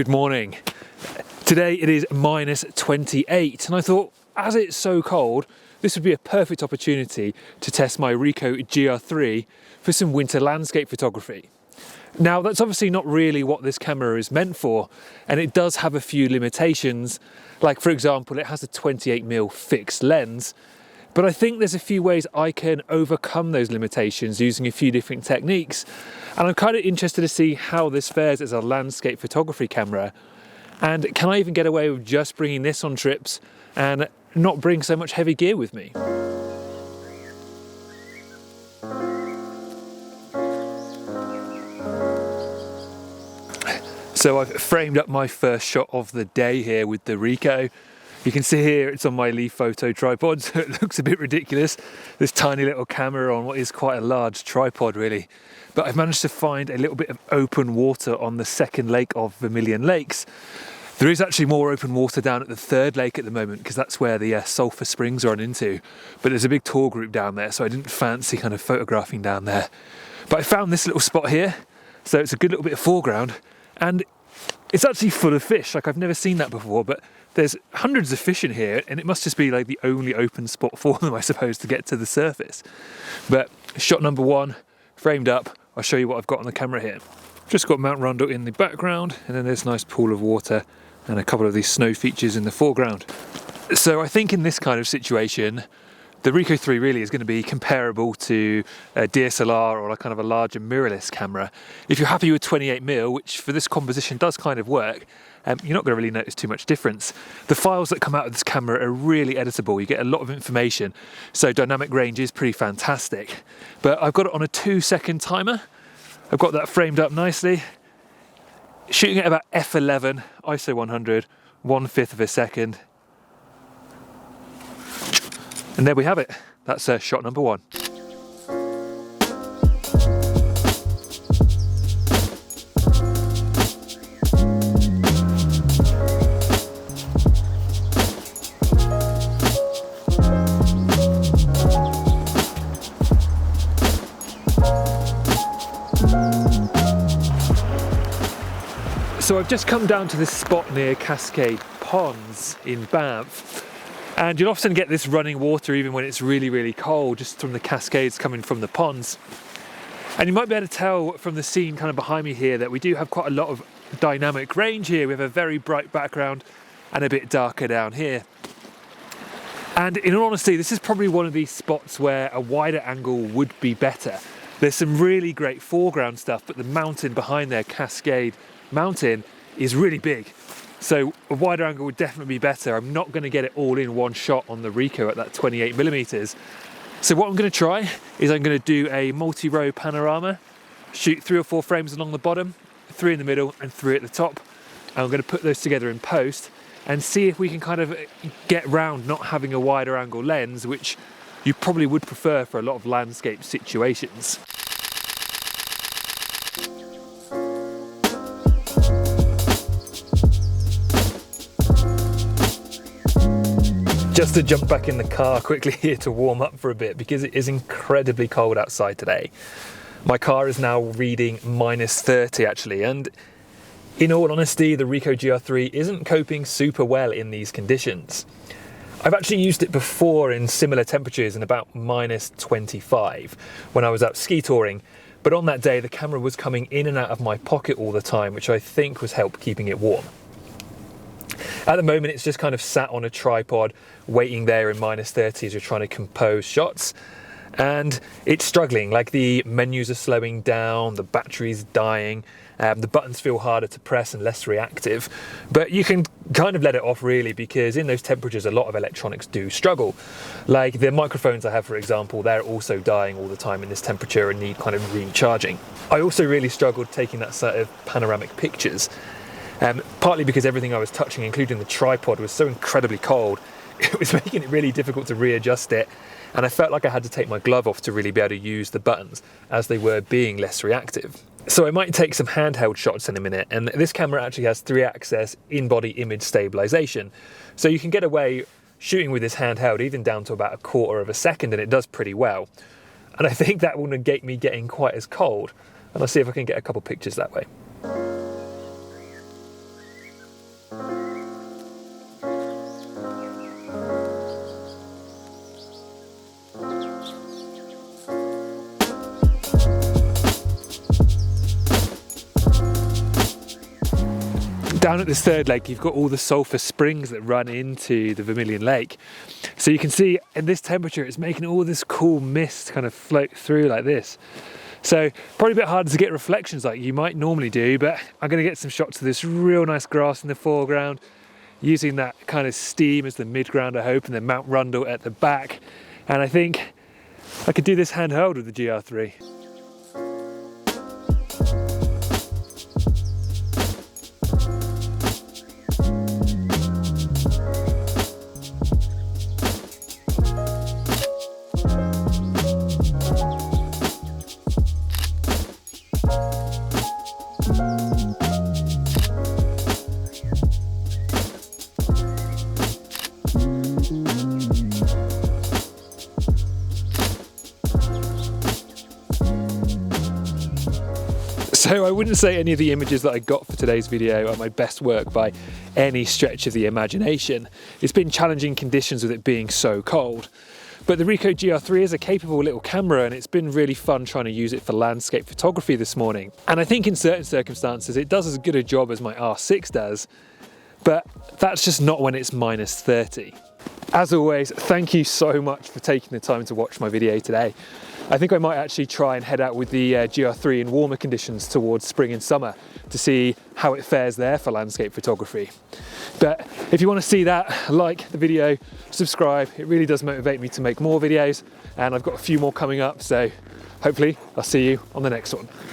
Good morning. Today it is -28 and I thought, as it's so cold, this would be a perfect opportunity to test my Ricoh GR3 for some winter landscape photography. Now that's obviously not really what this camera is meant for, and it does have a few limitations, like for example it has a 28mm fixed lens, but I think there's a few ways I can overcome those limitations using a few different techniques, and I'm kind of interested to see how this fares as a landscape photography camera, and can I even get away with just bringing this on trips and not bring so much heavy gear with me. So I've framed up my first shot of the day here with the Ricoh. You can see here it's on my Leaf Photo tripod, so it looks a bit ridiculous, this tiny little camera on what is quite a large tripod really. But I've managed to find a little bit of open water on the second lake of Vermillion Lakes. There is actually more open water down at the third lake at the moment because that's where the sulphur springs run into. But there's a big tour group down there, so I didn't fancy kind of photographing down there. But I found this little spot here, so it's a good little bit of foreground, and it's actually full of fish. Like, I've never seen that before, but there's hundreds of fish in here, and it must just be like the only open spot for them, I suppose, to get to the surface. But shot number one, framed up. I'll show you what I've got on the camera here. Just got Mount Rundle in the background, and then there's a nice pool of water and a couple of these snow features in the foreground. So I think in this kind of situation, the Ricoh GR3 really is going to be comparable to a DSLR or a kind of a larger mirrorless camera. If you're happy with 28mm, which for this composition does kind of work, you're not going to really notice too much difference. The files that come out of this camera are really editable. You get a lot of information, so dynamic range is pretty fantastic. But I've got it on a 2-second timer. I've got that framed up nicely. Shooting at about f11, ISO 100, 1/5 of a second. And there we have it. That's shot number one. So I've just come down to this spot near Cascade Ponds in Banff. And you'll often get this running water even when it's really, really cold, just from the cascades coming from the ponds. And you might be able to tell from the scene kind of behind me here that we do have quite a lot of dynamic range here. We have a very bright background and a bit darker down here. And in all honesty, this is probably one of these spots where a wider angle would be better. There's some really great foreground stuff, but the mountain behind there, Cascade Mountain, is really big. So a wider angle would definitely be better. I'm not going to get it all in one shot on the Ricoh at that 28mm. So what I'm going to try is I'm going to do a multi-row panorama, shoot 3 or 4 frames along the bottom, 3 in the middle and 3 at the top. And I'm going to put those together in post and see if we can kind of get round not having a wider angle lens, which you probably would prefer for a lot of landscape situations. Just to jump back in the car quickly here to warm up for a bit because it is incredibly cold outside today. My car is now reading -30 actually, and in all honesty the Ricoh GR3 isn't coping super well in these conditions. I've actually used it before in similar temperatures in about -25 when I was out ski touring, but on that day the camera was coming in and out of my pocket all the time, which I think was help keeping it warm. At the moment it's just kind of sat on a tripod waiting there in -30 as you're trying to compose shots, and it's struggling. Like, the menus are slowing down, the battery's dying, the buttons feel harder to press and less reactive, but you can kind of let it off really, because in those temperatures a lot of electronics do struggle. Like the microphones I have, for example, they're also dying all the time in this temperature and need kind of recharging. I also really struggled taking that set of panoramic pictures. Partly because everything I was touching, including the tripod, was so incredibly cold, it was making it really difficult to readjust it, and I felt like I had to take my glove off to really be able to use the buttons, as they were being less reactive. So I might take some handheld shots in a minute, and this camera actually has 3-axis in-body image stabilization, so you can get away shooting with this handheld even down to about 1/4 of a second, and it does pretty well. And I think that will negate me getting quite as cold, and I'll see if I can get a couple pictures that way. Down at this third leg, you've got all the sulphur springs that run into the Vermilion Lake. So you can see in this temperature, it's making all this cool mist kind of float through like this. So probably a bit harder to get reflections like you might normally do, but I'm going to get some shots of this real nice grass in the foreground, using that kind of steam as the midground, I hope, and then Mount Rundle at the back. And I think I could do this handheld with the GR3. So I wouldn't say any of the images that I got for today's video are my best work by any stretch of the imagination. It's been challenging conditions with it being so cold. But the Ricoh GR3 is a capable little camera, and it's been really fun trying to use it for landscape photography this morning. And I think in certain circumstances it does as good a job as my R6 does, but that's just not when it's minus 30. As always, thank you so much for taking the time to watch my video today. I think I might actually try and head out with the GR3 in warmer conditions towards spring and summer to see how it fares there for landscape photography. But if you want to see that, like the video, subscribe. It really does motivate me to make more videos, and I've got a few more coming up, so hopefully I'll see you on the next one.